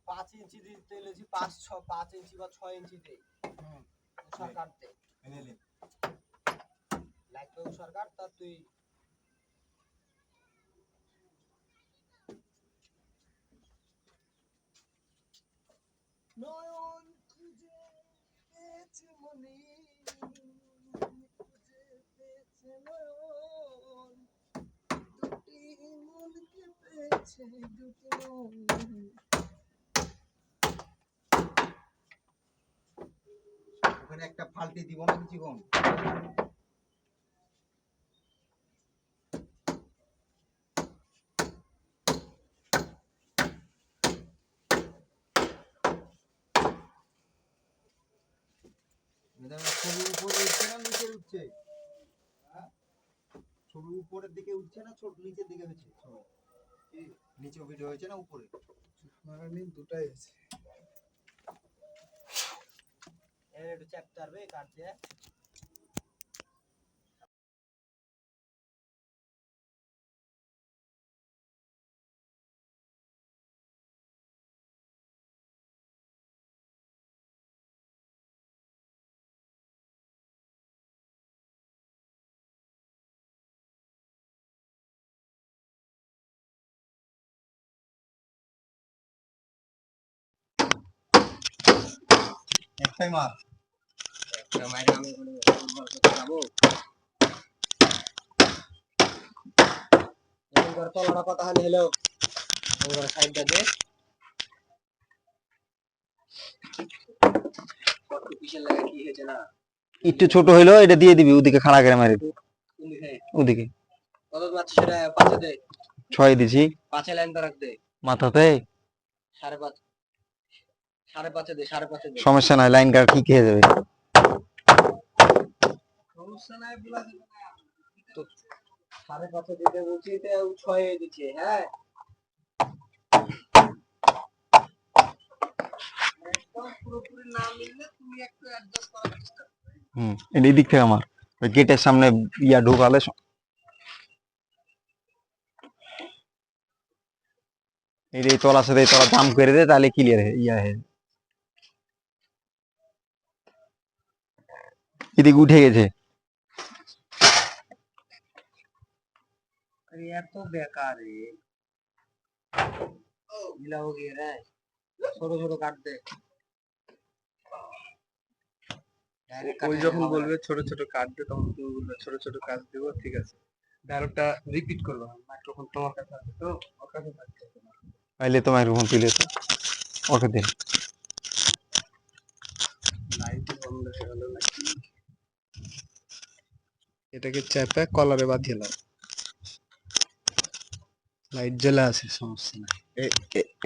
5 इंची দিতে লেছি 5 इंची বা 6 इंची দে সরকার দে লাগবে সরকার তা তুই নয়ন খুঁজে পেয়েছে মনি খুঁজে পেয়েছে নয়ন দুটি মনকে পেয়েছে দুটি মন ওখানে একটা ফালতি দিব না কিছুক্ষণ ছবি উপরে উঠছে না নিচে উঠছে ছবি উপরের দিকে উঠছে না ছোট নিচের দিকে হচ্ছে নিচে ভিডিও হয়েছে না উপরে দুটাই আছে এর একটু চ্যাপ্টার বে কাটছে একটাই মার একটা মাইরে আমি ফুটবল করতে যাবো এরকম করে তলাটা কথা হানি হলো ওর সাইডটা দে কত পিছন লাগা কি হয়েছে না একটু ছোট হইলো এটা দিয়ে দিবি ওদিকে খাড়া করে মারি ওদিকে কত বাচ্চা সেটা পাঁচে দে 6 দিছি 5 লাইন তো রাখ দে মাথাতে 5.5 5.5 দে 5.5 দে সমস্যা নাই লাইন কাট ঠিক হয়ে যাবে সমস্যা নাই বলা যাবে না তো 5.5 দিতে বলছি তে 6 দিচ্ছে হ্যাঁ একদম পুরোপুরি না মিললে তুমি একটু অ্যাডজাস্ট করার চেষ্টা করো এই দিক থেকে আমার ওই গেটের সামনে ইয়া ঢোকালে এই তলা সাথে তলা জাম করে দে তাহলে ক্লিয়ার ইয়া হয়ে এদিকে উঠে গেছে अरे यार तो बेकार है मिला हो गया रे छोटो छोटो काट दे ওই যখন বলবে ছোট ছোট কাজ দে তখন তুমি বলবে ছোট ছোট কাজ দেব ঠিক আছে ডায়লগটা রিপিট করবে মাইক্রোফোন তোমার কাছে আছে তো ওর কাছে থাকবে পাইলে তো মাইক্রোফোন তুলে তো ওকে দে লাইট বন্ধ হয়ে গেল নাকি এটাকে চেপে কলারে বাঁধিয়ে দাও লাইট জ্বলে আছে সমস্যা নাই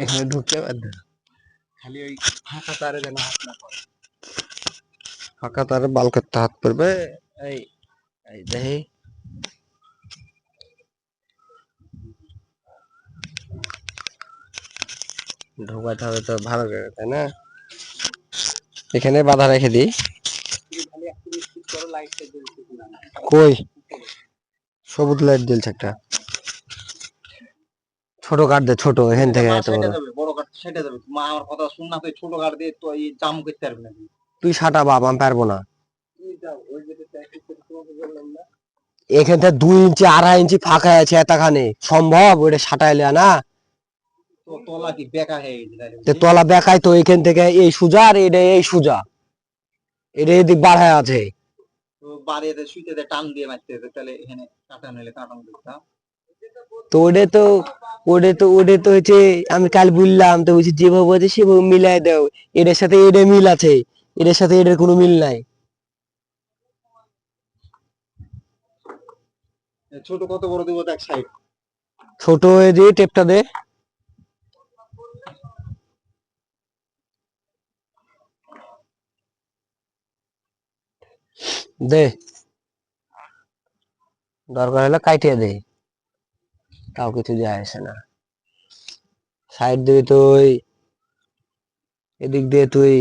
এখানে ঢুকতে বাধ্য খালি ওই ফাঁকা তারে যেন হাত না পড়ে ফাঁকা তার বাল করতে হাত পড়বে এই এই দেখি ঢোকাতে হবে তো ভালো করে তাই না এখানে বাধা রেখে দিই खाली একটু স্পিড করো লাইটটা জ্বলছে কিনা কই সবুজ লাইট জ্বলছে একটা ছোট কাট দে ছোট এখান থেকে এত বড় বড় কাট সেটা যাবে মা আমার কথা শুন না তুই ছোট কাট দিয়ে তো এই জাম করতে পারবি না তুই সাটা বাপ আমি পারবো না তুই যাও ওই যেটা প্র্যাকটিস করে তোমাকে বললাম না এখান থেকে 2 ইঞ্চি 2.5 ইঞ্চি ফাঁকা আছে এতখানে সম্ভব ওটা সাটাইলে না তো তলা কি বেকা হয়ে গেছে তে তলা বেকাই তো এখান থেকে এই সুজা আর এটা এই সুজা এটা এদিক বাড়ায় আছে তো বাড়িতে শুইতে টান দিয়ে মারতে হবে তাহলে এখানে কাটা নিলে কাটানো দিতাম তো ওটা তো হচ্ছে আমি কাল বললাম তো বলছি যেভাবে বলছে সেভাবে মিলাই দাও এটার সাথে এটা মিল আছে এটার সাথে এটার কোনো মিল নাই ছোট কত বড় দিব এক সাইড ছোট হয়ে দিয়ে টেপটা দে দে দরকার হলে কাটিয়ে দে তাও কিছু যায় আসে না সাইড দিয়ে তুই এদিক দিয়ে তুই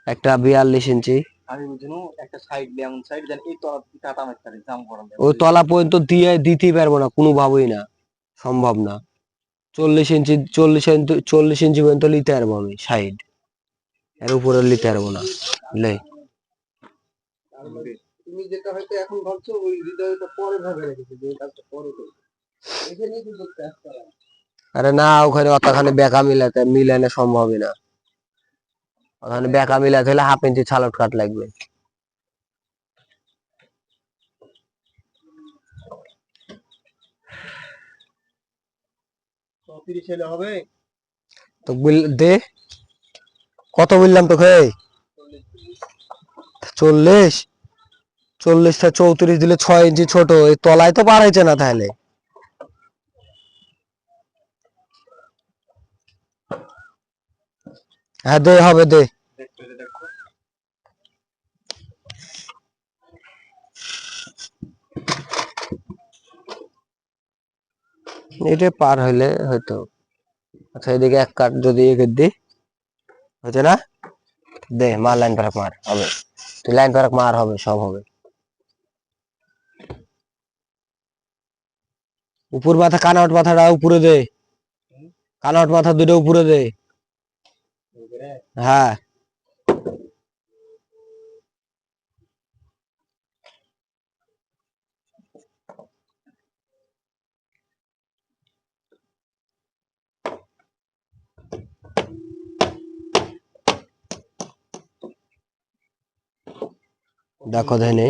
একটা 42 ইঞ্চি আমি বুঝিনো একটা সাইড এমন সাইড দেন এই তলা কাটা মারতে পারে জাম করা যায়। ওই তলা পর্যন্ত দিয়ে দিতেই পারবো না, কোনোভাবেই না, সম্ভব না। 40 ইঞ্চি 40 ইঞ্চি পর্যন্ত নিতে পারবো আমি সাইড, এর উপরে নিতে পারবো না। লে তুমি যেটা হয়তো এখন ভাবছো ওই হৃদয়টা পরে ভাবে রেখেছে যে এই কাজটা পরে করবে, এখানেই কিন্তু কাজ করা। আরে না, ওখানে অতখানি বেকা মিলানো সম্ভবই না। ওখানে বেকা মিলাতে হলে 1/2 ইঞ্চি ছালট কাট লাগবে। 30 হলে হবে। তো দে, কত বললাম তোকে? 40, 40টা 34 দিলে 6 ইঞ্চি ছোট, এই তলায় তো পার হয়েছে না তাহলে। হ্যাঁ দে, হবে দে। এটা পার হইলে হয়তো। আচ্ছা এদিকে এক কাট যদি একে দি, হচ্ছে না? দে মার, লাইন পারাক মার, হবে। তুই লাইন পারাক মার, হবে, সব হবে। উপর মাথা, কানাউট মাথাটা উপরে দে, কানাউট মাথা দুটো উপরে দে। হ্যাঁ দেখো দেয়নি।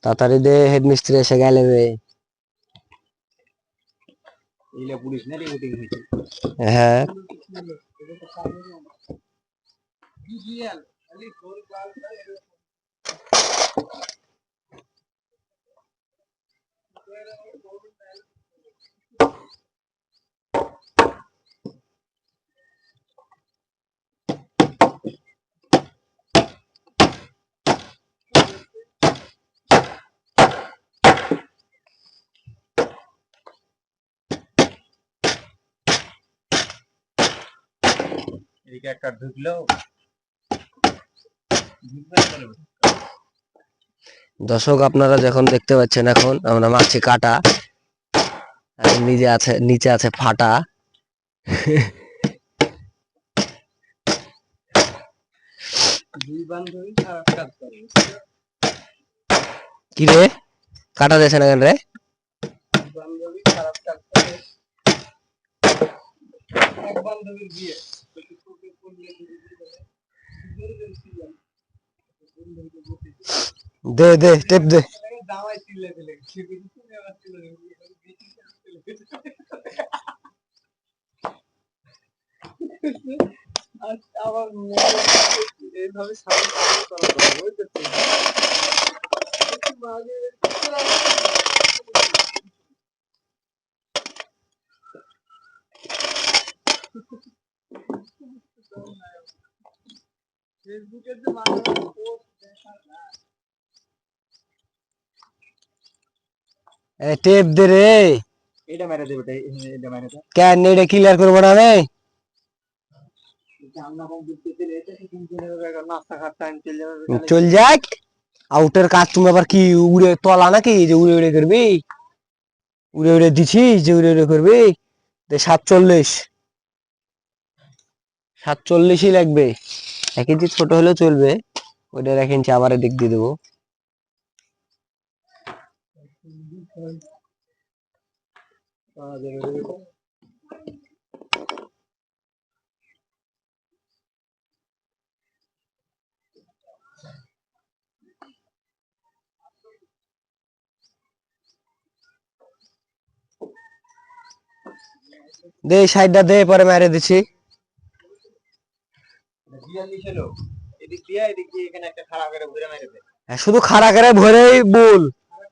তাড়াতাড়ি দে, হেড মিস্ত্রি এসে গেলে রে। এইলা পুলিশ না রিপোর্টিং হইছে। হ্যাঁ এদিকে একটা ঢুকলো দর্শক, আপনারা যখন দেখতে পাচ্ছেন এখন আমরা মারছি কাটা, আর নিচে আছে ফাটা। দুই বান্ধবী খারাপ কাজ করে। কি রে, কাটা দিয়েছে না কেন রে? দুই বান্ধবী খারাপ কাজ করে। এক বান্ধবীর বিয়ে দে দে, টেপ দে। দাওয়াই চিল্লে ফেলে তুমি আবার চিল্লে আবার এইভাবে সামনে করা যাবে, বুঝতে ফেসবুকের যে মানুষ পোস্ট দেখা যায়। টেপ দে রে। এটা মেরে দেবে, এটা মেরে দে। কেন এটা ক্লিয়ার করবো না রে? জানলা কম দিতে দিলে এটা কিন্তু নাস্তা খাট টাইম চলে যাবে। চল যাক। আউটের কাজ তুমি আবার কি উড়ে তলা নাকি যে উড়ে উড়ে করবি? উড়ে উড়ে দিছিস যে উড়ে উড়ে করবি? 47ই লাগবে। 1 ইঞ্চি ছোট হলেও চলবে, ওইটা 1 ইঞ্চি আবার দিক দিয়ে দেবো। দে সাইডটা দে, পরে মেরে দিছি। এদিক দিয়ে এখানে একটা খাড়া করে ঘুরে মেরে দে। শুধু খাড়া করে ভরেই বল,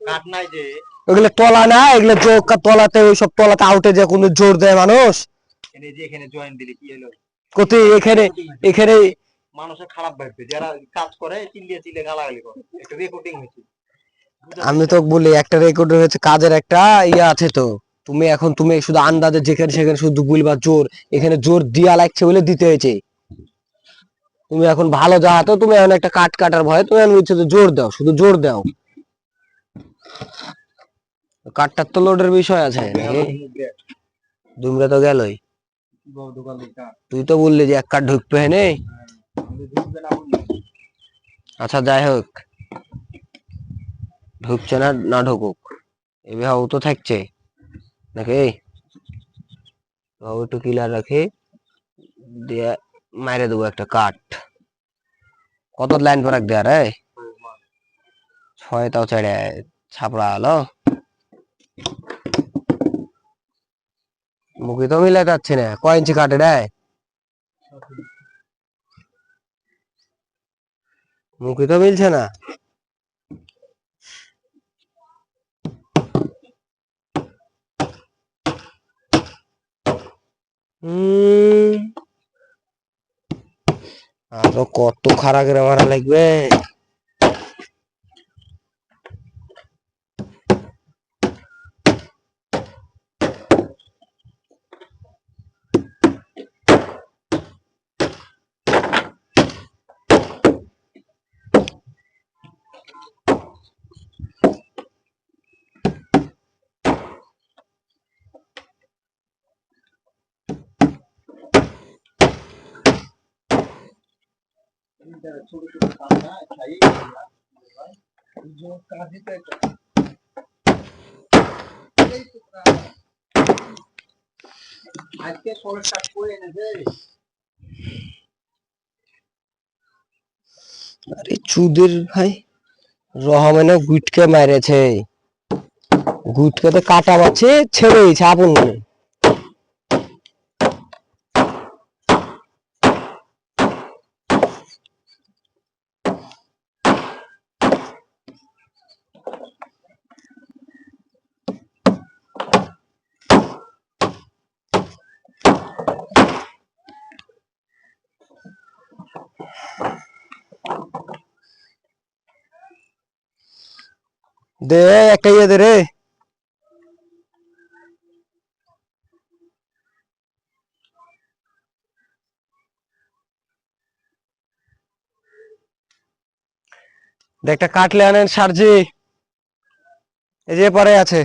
কাট নাই যে ওগুলো তলা না, এগুলো জোর তলাতে, ওইসব তলাতে আউটে যে কোনো জোর দেয় মানুষ। এখানে জয়েন দিলে কি হলো? কোথায় এখানে এখানে মানুষের খারাপ ভাববে, যারা কাজ করে চিল্লিয়ে চিল্লিয়ে গালাগালি করে। একটা রেকর্ডিং হয়েছে। আমি তো বলি একটা রেকর্ড হয়েছে, কাজের একটা ইয়ে আছে তো। তুমি শুধু আন্দাজে যেখানে সেখানে শুধু বলবা জোর, এখানে জোর দিয়া লাগছে বলে দিতে হয়েছে। তুমি এখন ভালো যাহাতো, তুমি এখন একটা কাট কাটার ভয়ে তুমি এখন বলছো যে জোর দাও, শুধু জোর দাও। কাঠটার তো লোডের বিষয় আছে নাকি? দুমরা তো গেলই। তুই তো বললি যে এক কাঠ ঢুকবে হেনে। আচ্ছা যাই হোক, ঢুকছে না না ঢুকুক, এভাবে তো থাকছে নাকি? একটু কিলার রাখি দিয়ে মাইরে দেবো একটা কাঠ। কত লাইন পরাক দেয়া রে? 6 তাও ছেড়ে ছাপড়া হলো। মুখি তো মিলাই যাচ্ছে না, কয় ইঞ্চি কাটে রে? মুখি তো মিলছে না। আরো কত খারাপ করে মারা লাগবে। ছোট ছোট কাজ না খাই কাজ দিতে আজকে 16 কাজ করে এনেছে। আরে চুদের ভাই, রহমানে গুটকে মেরেছে, গুটকাতে কাটা বাচ্ছে ছেড়ে দিয়েছে আপন মনে। দে একটা ইয়ে দে রে। একটা কাটলে আনেন সারজি, এই যে পরে আছে।